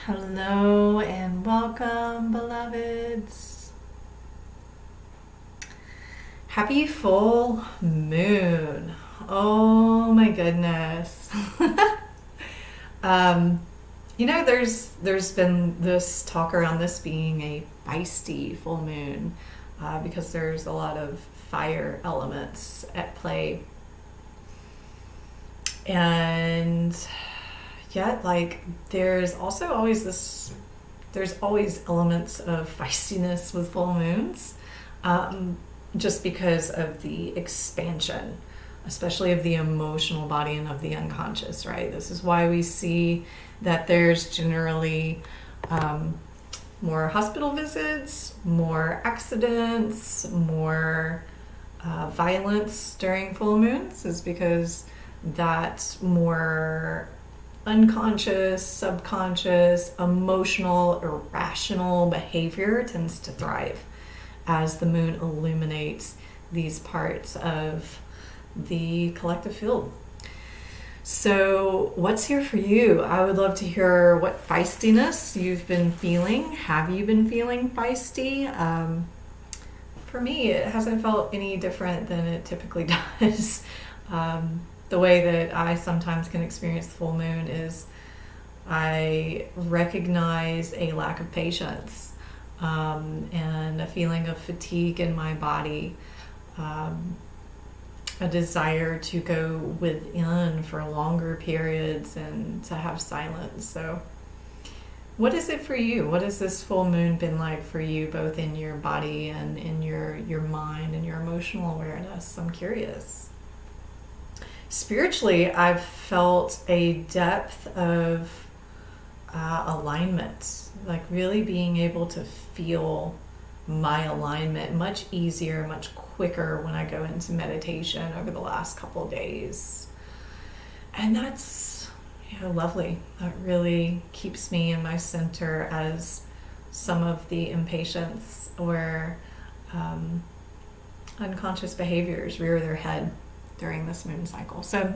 Hello and welcome, beloveds. Happy full moon. Oh my goodness. um, there's been this talk around this being a feisty full moon because there's a lot of fire elements at play. And yet, there's also there's always elements of feistiness with full moons, just because of the expansion, especially of the emotional body and of the unconscious, right? This is why we see that there's generally more hospital visits, more accidents, more violence during full moons, is because that more unconscious, subconscious, emotional, irrational behavior tends to thrive as the moon illuminates these parts of the collective field. So what's here for you? I would love to hear what feistiness you've been feeling. Have you been feeling feisty? For me, it hasn't felt any different than it typically does. The way that I sometimes can experience the full moon is I recognize a lack of patience and a feeling of fatigue in my body, a desire to go within for longer periods and to have silence. So what is it for you? What has this full moon been like for you, both in your body and in your mind and your emotional awareness? I'm curious. Spiritually, I've felt a depth of alignment, like really being able to feel my alignment much easier, much quicker when I go into meditation over the last couple of days. And that's lovely. That really keeps me in my center as some of the impatience or unconscious behaviors rear their head during this moon cycle. So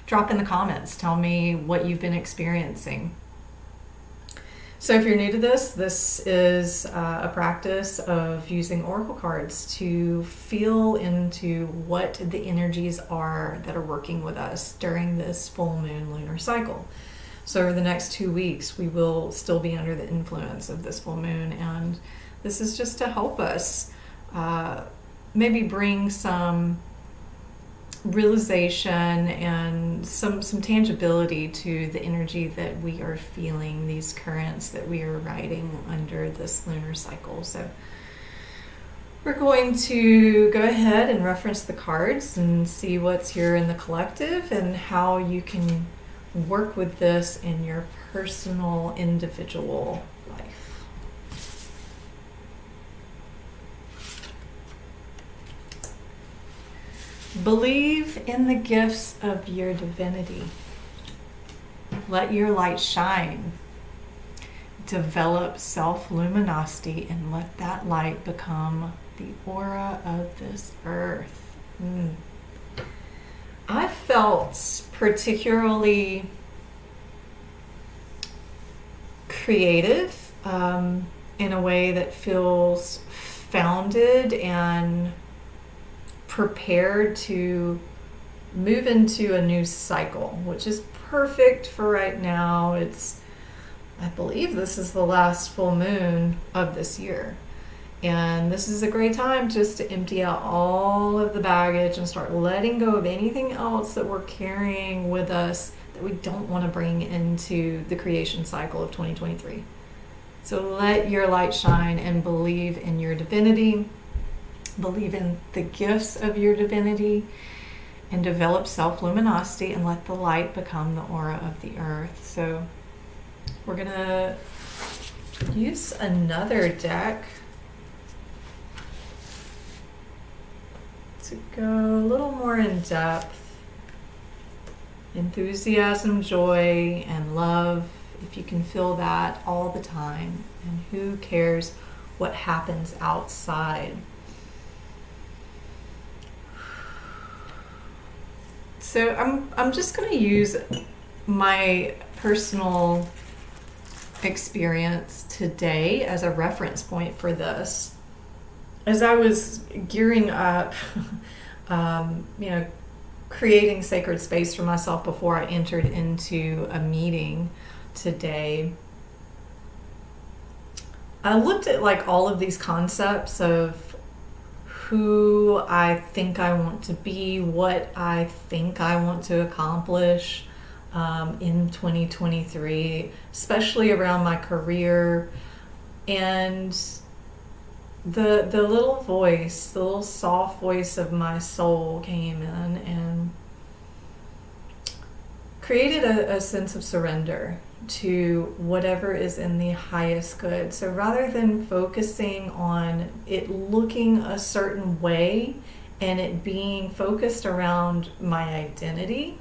drop in the comments, tell me what you've been experiencing. So if you're new to this is a practice of using oracle cards to feel into what the energies are that are working with us during this full moon lunar cycle. So over the next 2 weeks, we will still be under the influence of this full moon, and this is just to help us maybe bring some realization and some tangibility to the energy that we are feeling, these currents that we are riding under this lunar cycle. So we're going to go ahead and reference the cards and see what's here in the collective and how you can work with this in your personal individual life. Believe in the gifts of your divinity. Let your light shine. Develop self-luminosity and let that light become the aura of this earth. I felt particularly creative in a way that feels founded and prepared to move into a new cycle, which is perfect for right now. I believe this is the last full moon of this year. And this is a great time just to empty out all of the baggage and start letting go of anything else that we're carrying with us that we don't want to bring into the creation cycle of 2023. So let your light shine and believe in your divinity. Believe in the gifts of your divinity and develop self-luminosity and let the light become the aura of the earth. So we're going to use another deck to go a little more in depth. Enthusiasm, joy, and love, if you can feel that all the time. And who cares what happens outside? So I'm just going to use my personal experience today as a reference point for this. As I was gearing up, you know, creating sacred space for myself before I entered into a meeting today, I looked at like all of these concepts of who I think I want to be, what I think I want to accomplish in 2023, especially around my career. And the little voice, the little soft voice of my soul came in and created a sense of surrender to whatever is in the highest good. So rather than focusing on it looking a certain way and it being focused around my identity,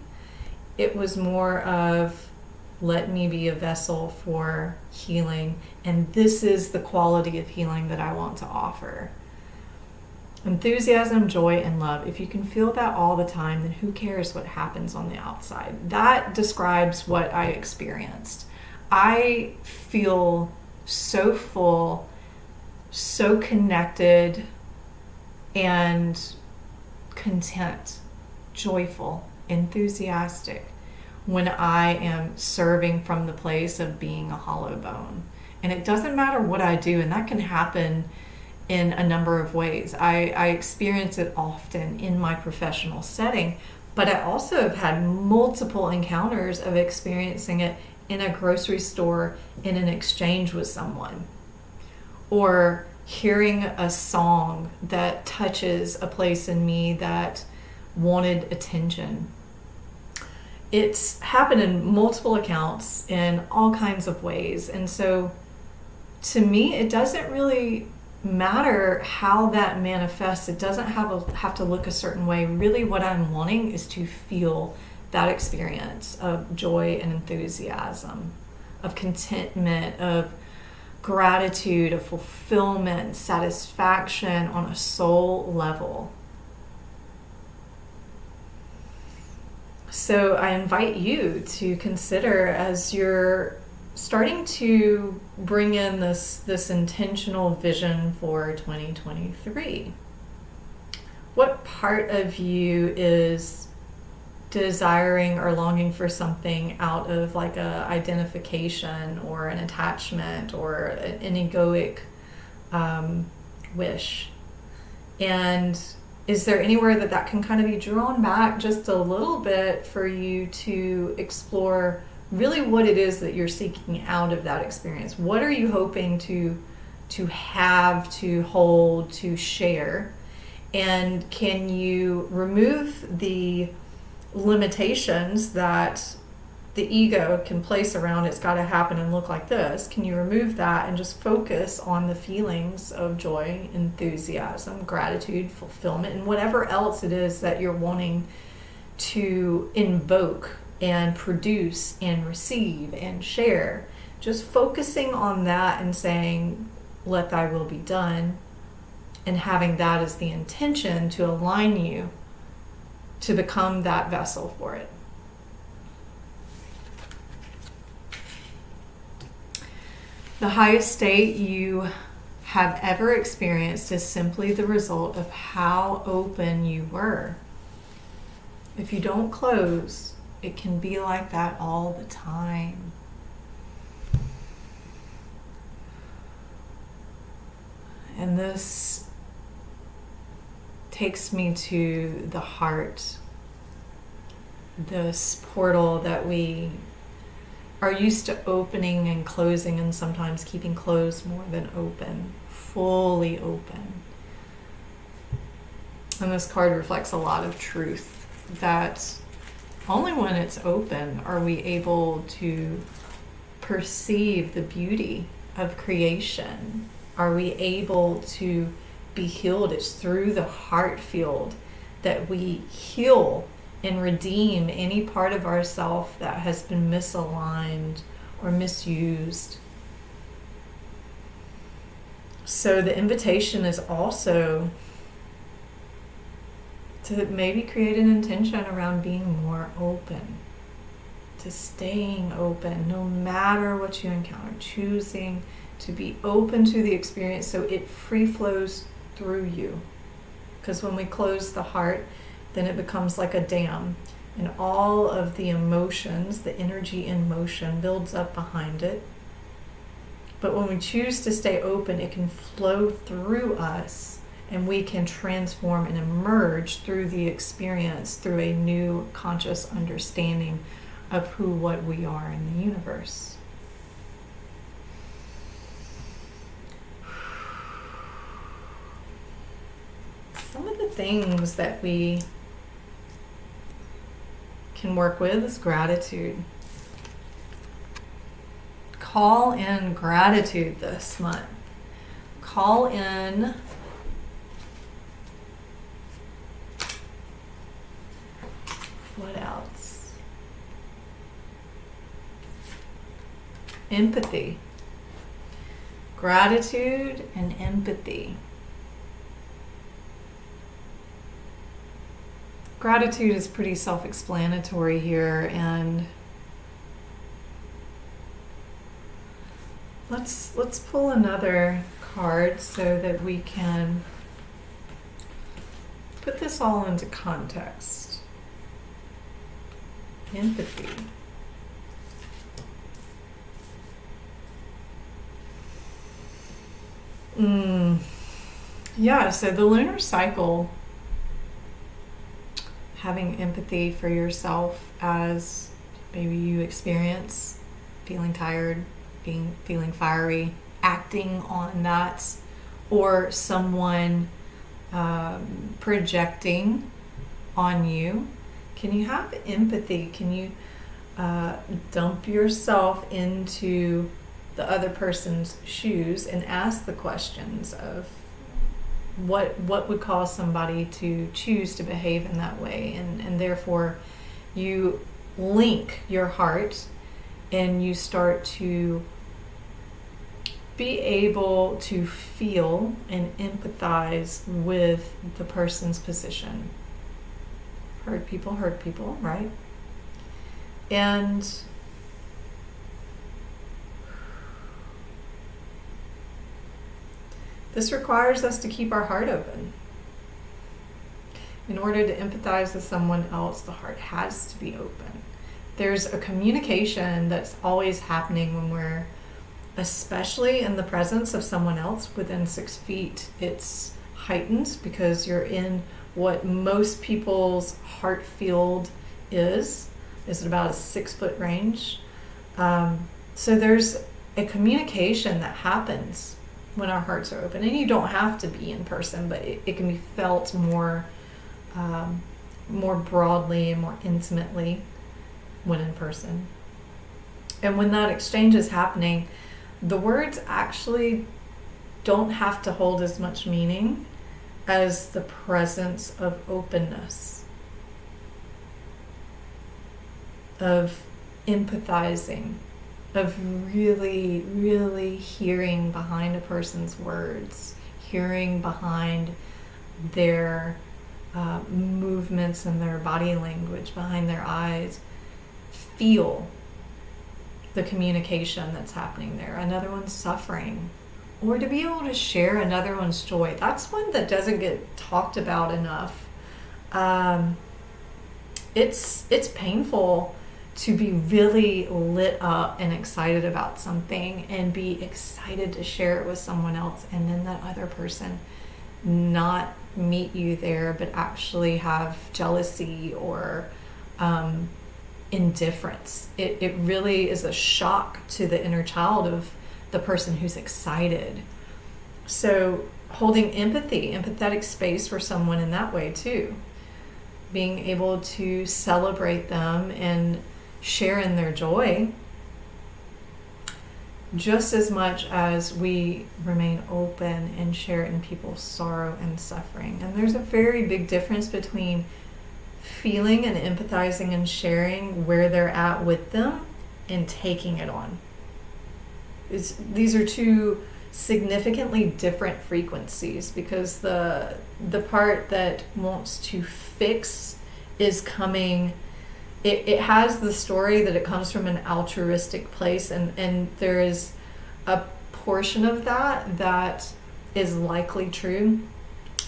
it was more of, let me be a vessel for healing, and this is the quality of healing that I want to offer. Enthusiasm, joy, and love. If you can feel that all the time, then who cares what happens on the outside? That describes what I experienced. I feel so full, so connected, and content, joyful, enthusiastic when I am serving from the place of being a hollow bone. And it doesn't matter what I do, and that can happen in a number of ways. I experience it often in my professional setting, but I also have had multiple encounters of experiencing it in a grocery store in an exchange with someone, or hearing a song that touches a place in me that wanted attention. It's happened in multiple accounts in all kinds of ways. And so to me, it doesn't really matter how that manifests. It doesn't have to look a certain way. Really what I'm wanting is to feel that experience of joy and enthusiasm, of contentment, of gratitude, of fulfillment, satisfaction on a soul level. So I invite you to consider, as you're starting to bring in this intentional vision for 2023, what part of you is desiring or longing for something out of like a identification or an attachment or an egoic wish? And is there anywhere that can kind of be drawn back just a little bit for you to explore really what it is that you're seeking out of that experience? What are you hoping to have, to hold, to share? And can you remove the limitations that the ego can place around it's got to happen and look like this? Can you remove that and just focus on the feelings of joy, enthusiasm, gratitude, fulfillment, and whatever else it is that you're wanting to invoke and produce and receive and share? Just focusing on that and saying, let thy will be done, and having that as the intention to align you to become that vessel for it. The highest state you have ever experienced is simply the result of how open you were. If you don't close, it can be like that all the time. And this takes me to the heart, this portal that we are used to opening and closing, and sometimes keeping closed more than open, fully open. And this card reflects a lot of truth, that only when it's open are we able to perceive the beauty of creation. Are we able to be healed? It's through the heart field that we heal and redeem any part of ourself that has been misaligned or misused. So the invitation is also to maybe create an intention around being more open. to staying open no matter what you encounter, choosing to be open to the experience so it free flows through you. Because when we close the heart, then it becomes like a dam, and all of the emotions, the energy in motion, builds up behind it. But when we choose to stay open, it can flow through us, and we can transform and emerge through the experience, through a new conscious understanding of who, what we are in the universe. Some of the things that we can work with is gratitude. Call in gratitude this month. Call in what else? Empathy. Gratitude and empathy. Gratitude is pretty self-explanatory here, and let's pull another card so that we can put this all into context. Empathy. Yeah, so the lunar cycle, having empathy for yourself as maybe you experience feeling tired, feeling fiery, acting on that, or someone projecting on you. Can you have empathy? Can you dump yourself into the other person's shoes and ask the questions of what would cause somebody to choose to behave in that way, and therefore you link your heart and you start to be able to feel and empathize with the person's position. Hurt people, right? And this requires us to keep our heart open. In order to empathize with someone else, the heart has to be open. There's a communication that's always happening when we're, especially in the presence of someone else within 6 feet. It's heightened because you're in what most people's heart field is about a 6 foot range. So there's a communication that happens when our hearts are open, and you don't have to be in person, but it can be felt more broadly and more intimately when in person. And when that exchange is happening, the words actually don't have to hold as much meaning as the presence of openness, of empathizing, of really, really hearing behind a person's words, hearing behind their movements and their body language, behind their eyes. Feel the communication that's happening there. Another one's suffering, or to be able to share another one's joy. That's one that doesn't get talked about enough. It's painful to be really lit up and excited about something and be excited to share it with someone else, and then that other person not meet you there but actually have jealousy or indifference. It really is a shock to the inner child of the person who's excited. So holding empathy, empathetic space for someone in that way too. Being able to celebrate them and share in their joy just as much as we remain open and share in people's sorrow and suffering. And there's a very big difference between feeling and empathizing and sharing where they're at with them and taking it on. These are two significantly different frequencies, because the part that wants to fix is coming it has the story that it comes from an altruistic place, and there is a portion of that is likely true,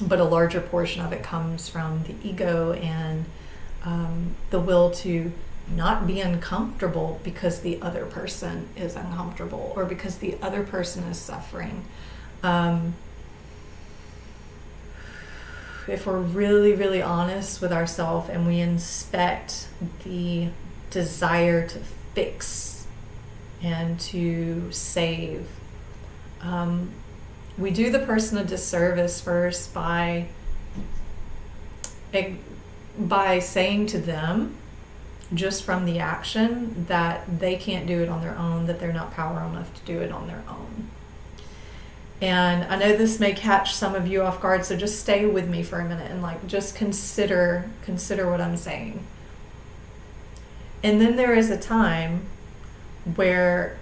but a larger portion of it comes from the ego and the will to not be uncomfortable because the other person is uncomfortable or because the other person is suffering. If we're really, really honest with ourselves and we inspect the desire to fix and to save, we do the person a disservice first by saying to them, just from the action, that they can't do it on their own, that they're not powerful enough to do it on their own. And I know this may catch some of you off guard, so just stay with me for a minute and just consider what I'm saying. And then there is a time where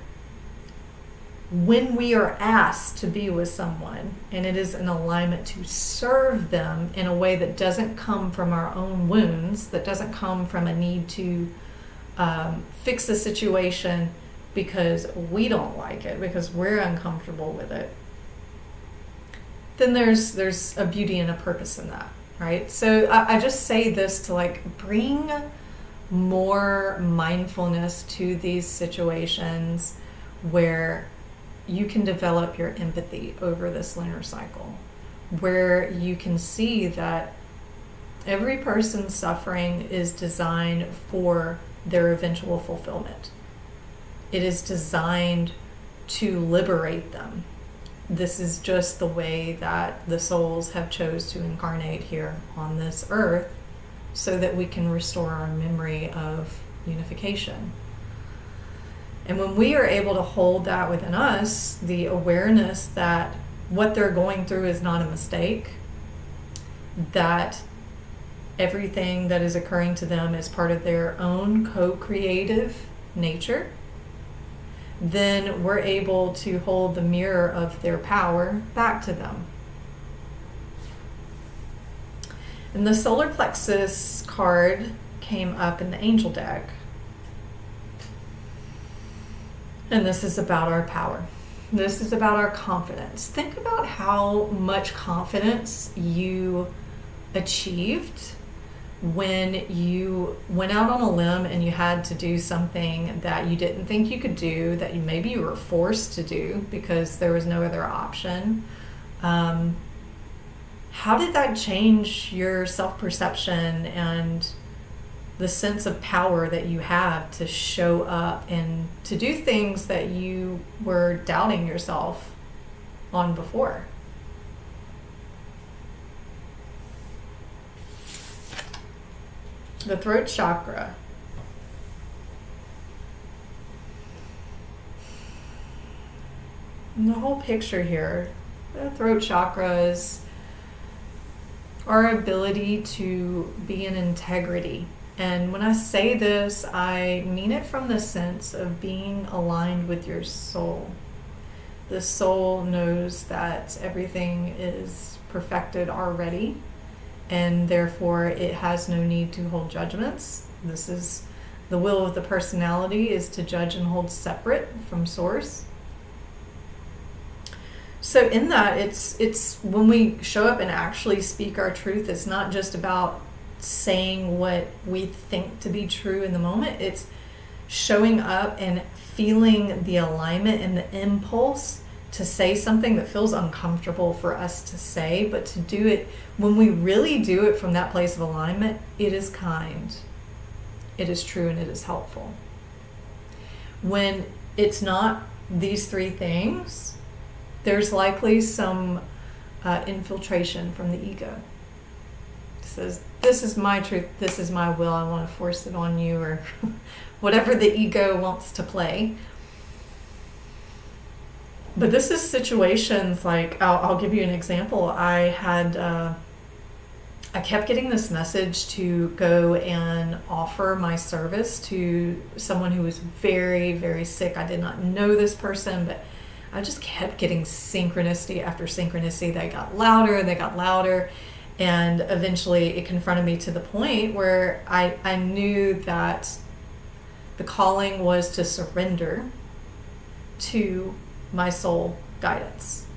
when we are asked to be with someone and it is an alignment to serve them in a way that doesn't come from our own wounds, that doesn't come from a need to fix the situation because we don't like it, because we're uncomfortable with it, then there's a beauty and a purpose in that, right? So I just say this to bring more mindfulness to these situations where you can develop your empathy over this lunar cycle, where you can see that every person's suffering is designed for their eventual fulfillment. It is designed to liberate them. This is just the way that the souls have chose to incarnate here on this earth so that we can restore our memory of unification. And when we are able to hold that within us, the awareness that what they're going through is not a mistake, that everything that is occurring to them is part of their own co-creative nature, then we're able to hold the mirror of their power back to them. And the solar plexus card came up in the angel deck. And this is about our power. This is about our confidence. Think about how much confidence you achieved when you went out on a limb and you had to do something that you didn't think you could do, that maybe you were forced to do because there was no other option. How did that change your self-perception and the sense of power that you have to show up and to do things that you were doubting yourself on before? The throat chakra. And the whole picture here, the throat chakra is our ability to be in integrity. And when I say this, I mean it from the sense of being aligned with your soul. The soul knows that everything is perfected already, and therefore it has no need to hold judgments. This is the will of the personality, is to judge and hold separate from source. So in that, it's when we show up and actually speak our truth, it's not just about saying what we think to be true in the moment. It's showing up and feeling the alignment and the impulse to say something that feels uncomfortable for us to say, but to do it when we really do it from that place of alignment, it is kind, it is true, and it is helpful. When it's not these three things, there's likely some infiltration from the ego. It says, this is my truth, this is my will, I want to force it on you, or whatever the ego wants to play. But this is situations like, I'll give you an example. I kept getting this message to go and offer my service to someone who was very, very sick. I did not know this person, but I just kept getting synchronicity after synchronicity. They got louder, And eventually it confronted me to the point where I knew that the calling was to surrender to my soul guidance.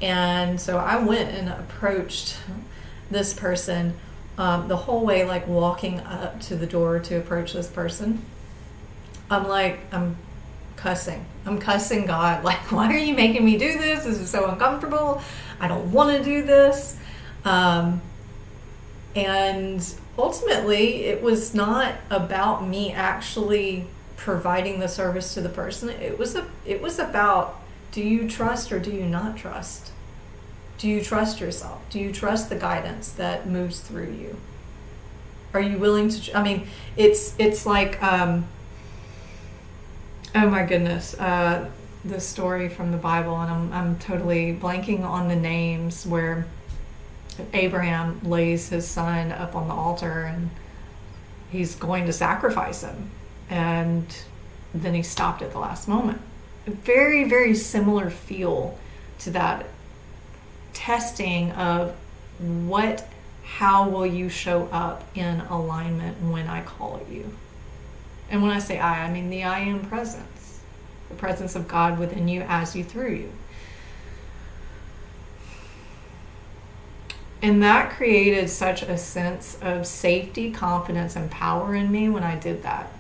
And so I went and approached this person the whole way, like walking up to the door to approach this person. I'm cussing. I'm cussing God. Like, why are you making me do this? This is so uncomfortable. I don't want to do this. And ultimately, it was not about me actually providing the service to the person. It was about, do you trust or do you not trust? Do you trust yourself? Do you trust the guidance that moves through you? Are you willing to? I mean, it's like, oh my goodness, the story from the Bible, and I'm totally blanking on the names, where Abraham lays his son up on the altar and he's going to sacrifice him, and then he stopped at the last moment. A very, very similar feel to that testing of how will you show up in alignment when I call you. And when I say I mean the I am presence, the presence of God within you, as you, through you. And that created such a sense of safety, confidence, and power in me when I did that.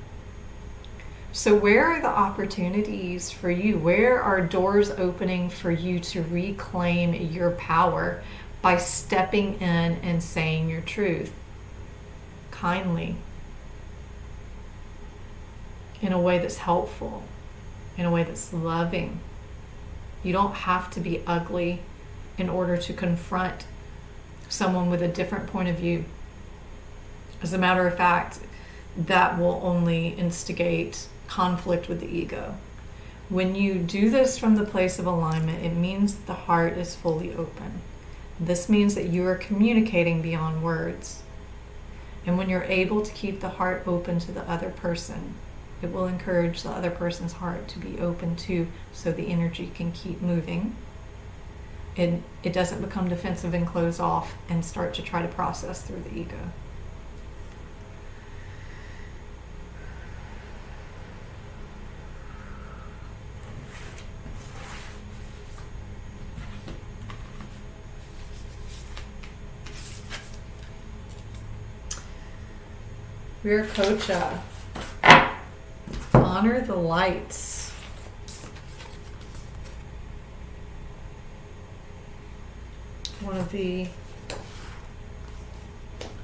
So where are the opportunities for you? Where are doors opening for you to reclaim your power by stepping in and saying your truth kindly, in a way that's helpful, in a way that's loving? You don't have to be ugly in order to confront someone with a different point of view. As a matter of fact, that will only instigate conflict with the ego. When you do this from the place of alignment, it means the heart is fully open. This means that you are communicating beyond words. And when you're able to keep the heart open to the other person, it will encourage the other person's heart to be open too, so the energy can keep moving. It doesn't become defensive and close off and start to try to process through the ego. Viracocha. Honor the lights. One of the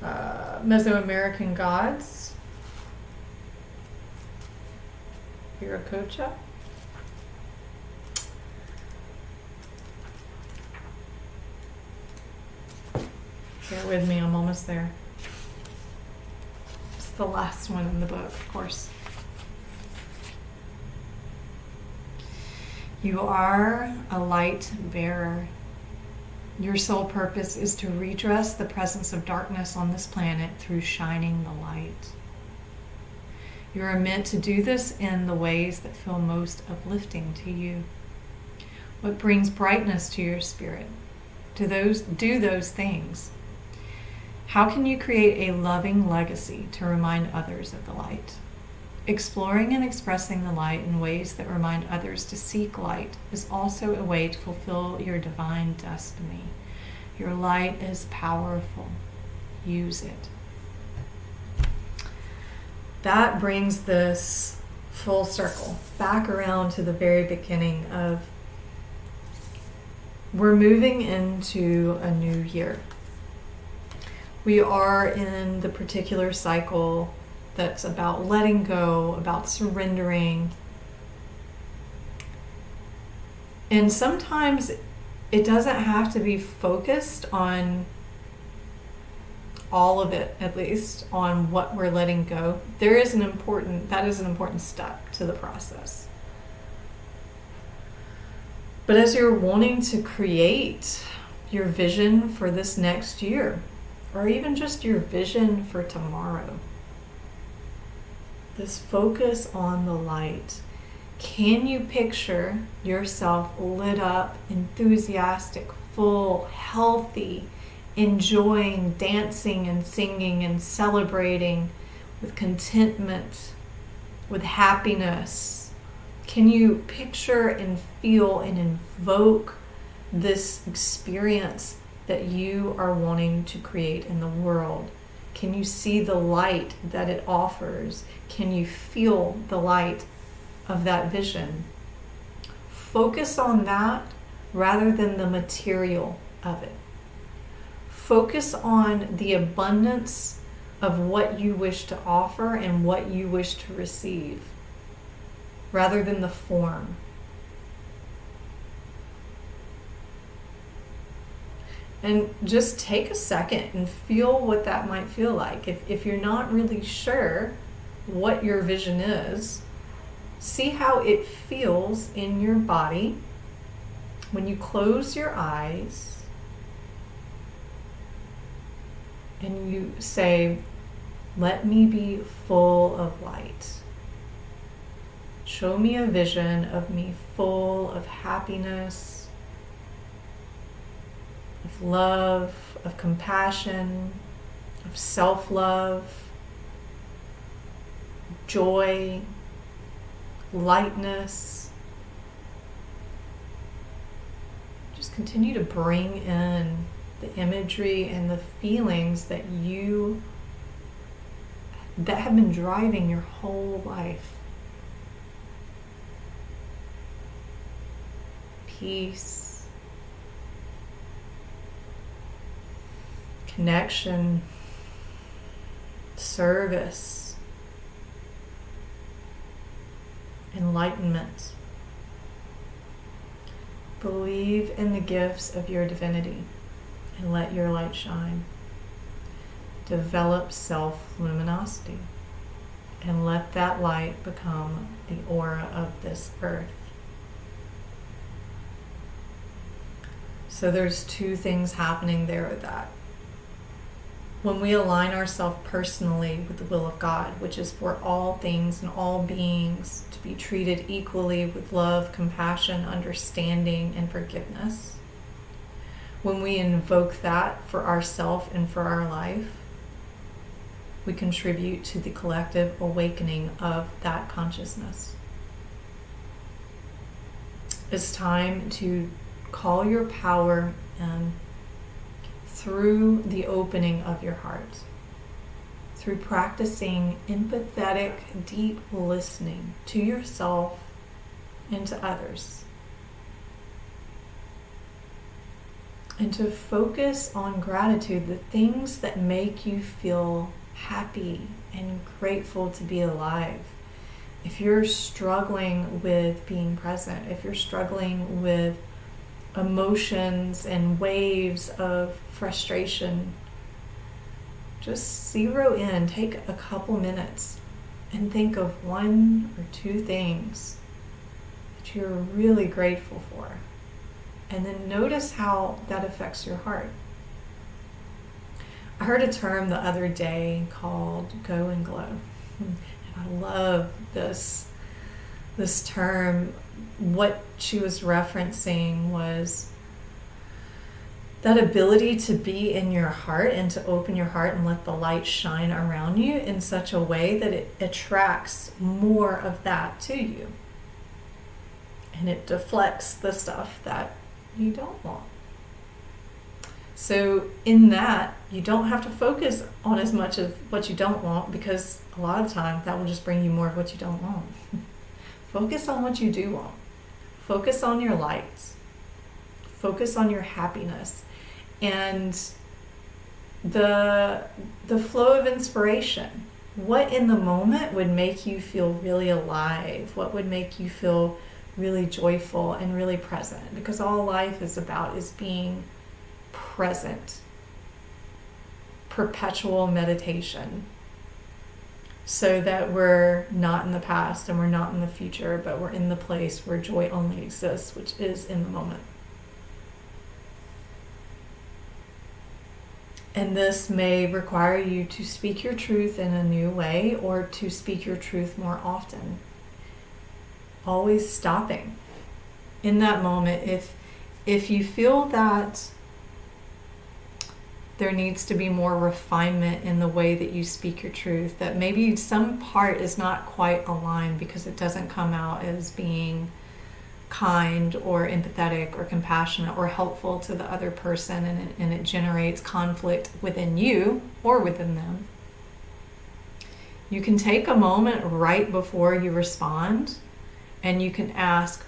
Mesoamerican gods. Viracocha. Bear with me, I'm almost there. It's the last one in the book, of course. You are a light bearer. Your sole purpose is to redress the presence of darkness on this planet through shining the light. You are meant to do this in the ways that feel most uplifting to you. What brings brightness to your spirit? Do those things. How can you create a loving legacy to remind others of the light? Exploring and expressing the light in ways that remind others to seek light is also a way to fulfill your divine destiny. Your light is powerful. Use it. That brings this full circle back around to the very beginning of, we're moving into a new year. We are in the particular cycle that's about letting go, about surrendering. And sometimes it doesn't have to be focused on all of it, at least on what we're letting go. That is an important step to the process. But as you're wanting to create your vision for this next year, or even just your vision for tomorrow, this focus on the light. Can you picture yourself lit up, enthusiastic, full, healthy, enjoying dancing and singing and celebrating with contentment, with happiness? Can you picture and feel and invoke this experience that you are wanting to create in the world? Can you see the light that it offers? Can you feel the light of that vision? Focus on that rather than the material of it. Focus on the abundance of what you wish to offer and what you wish to receive, rather than the form. And just take a second and feel what that might feel like. If you're not really sure what your vision is, see how it feels in your body when you close your eyes and you say, "Let me be full of light. Show me a vision of me full of happiness, of love, of compassion, of self-love, joy, lightness." Just continue to bring in the imagery and the feelings that have been driving your whole life. Peace, connection, service, enlightenment. Believe in the gifts of your divinity and let your light shine. Develop self-luminosity and let that light become the aura of this earth. So there's two things happening there with that. When we align ourselves personally with the will of God, which is for all things and all beings to be treated equally with love, compassion, understanding, and forgiveness, when we invoke that for ourselves and for our life, we contribute to the collective awakening of that consciousness. It's time to call your power in through the opening of your heart, through practicing empathetic, deep listening to yourself and to others, and to focus on gratitude, the things that make you feel happy and grateful to be alive. If you're struggling with being present, if you're struggling with emotions and waves of frustration, just zero in, take a couple minutes and think of one or two things that you're really grateful for. And then notice how that affects your heart. I heard a term the other day called go and glow. And I love this term. What she was referencing was that ability to be in your heart and to open your heart and let the light shine around you in such a way that it attracts more of that to you. And it deflects the stuff that you don't want. So in that, you don't have to focus on as much of what you don't want, because a lot of the time that will just bring you more of what you don't want. Focus on what you do want. Focus on your lights. Focus on your happiness. And the flow of inspiration. What in the moment would make you feel really alive? What would make you feel really joyful and really present? Because all life is about is being present. Perpetual meditation. So that we're not in the past and we're not in the future, but we're in the place where joy only exists, which is in the moment. And this may require you to speak your truth in a new way or to speak your truth more often. Always stopping in that moment. If you feel that there needs to be more refinement in the way that you speak your truth, that maybe some part is not quite aligned because it doesn't come out as being kind or empathetic or compassionate or helpful to the other person, and it generates conflict within you or within them. You can take a moment right before you respond, and you can ask,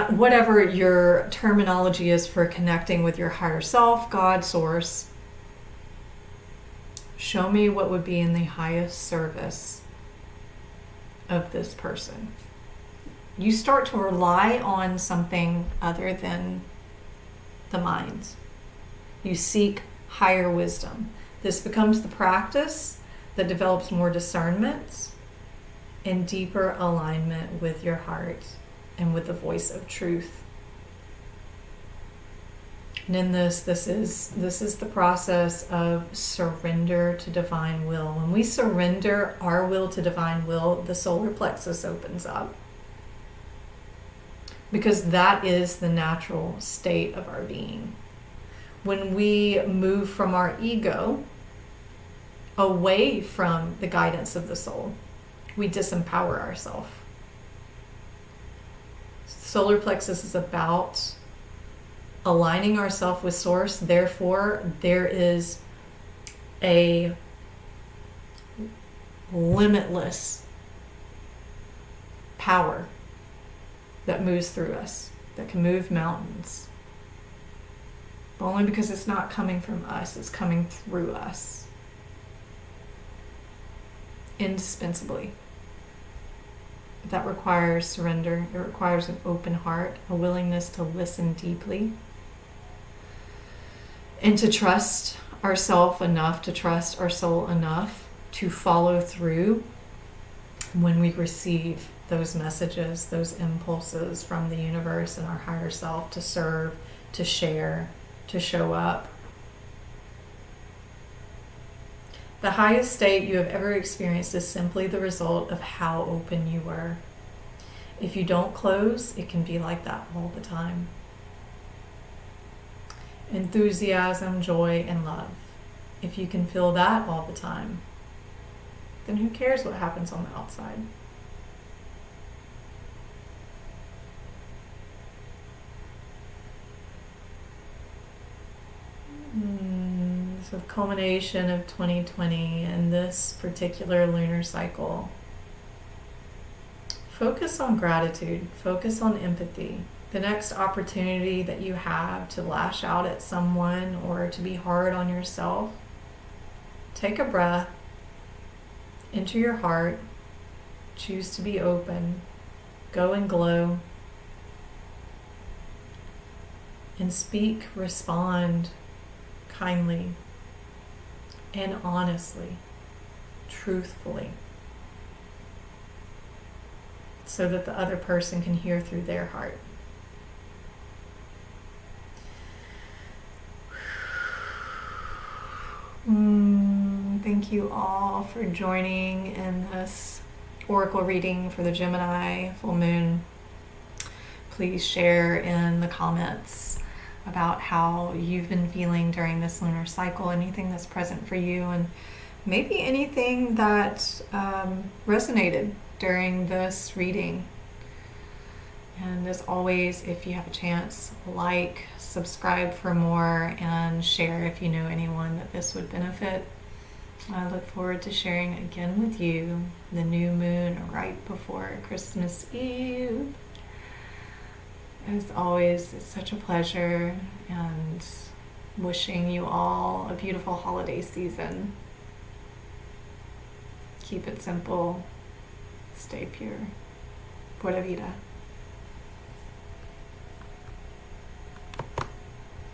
whatever your terminology is for connecting with your higher self, God, source, show me what would be in the highest service of this person. You start to rely on something other than the mind. You seek higher wisdom. This becomes the practice that develops more discernment and deeper alignment with your heart and with the voice of truth. And in this is the process of surrender to divine will. When we surrender our will to divine will, the solar plexus opens up. Because that is the natural state of our being. When we move from our ego away from the guidance of the soul, we disempower ourselves. Solar plexus is about aligning ourselves with source. Therefore, there is a limitless power that moves through us, that can move mountains. But only because it's not coming from us, it's coming through us. Indispensably. But that requires surrender. It requires an open heart, a willingness to listen deeply, and to trust ourselves enough, to trust our soul enough to follow through when we receive those messages, those impulses from the universe and our higher self to serve, to share, to show up. The highest state you have ever experienced is simply the result of how open you were. If you don't close, it can be like that all the time. Enthusiasm, joy, and love. If you can feel that all the time, then who cares what happens on the outside? So the culmination of 2020 and this particular lunar cycle. Focus on gratitude. Focus on empathy. The next opportunity that you have to lash out at someone or to be hard on yourself, take a breath, enter your heart, choose to be open, go and glow, and speak, respond kindly and honestly, truthfully, so that the other person can hear through their heart. Thank you all for joining in this oracle reading for the Gemini full moon. Please share in the comments about how you've been feeling during this lunar cycle, anything that's present for you, and maybe anything that resonated during this reading. And as always, if you have a chance, like, subscribe for more, and share if you know anyone that this would benefit. I look forward to sharing again with you the new moon right before Christmas Eve. As always, it's such a pleasure, and wishing you all a beautiful holiday season. Keep it simple. Stay pure. Pura vida.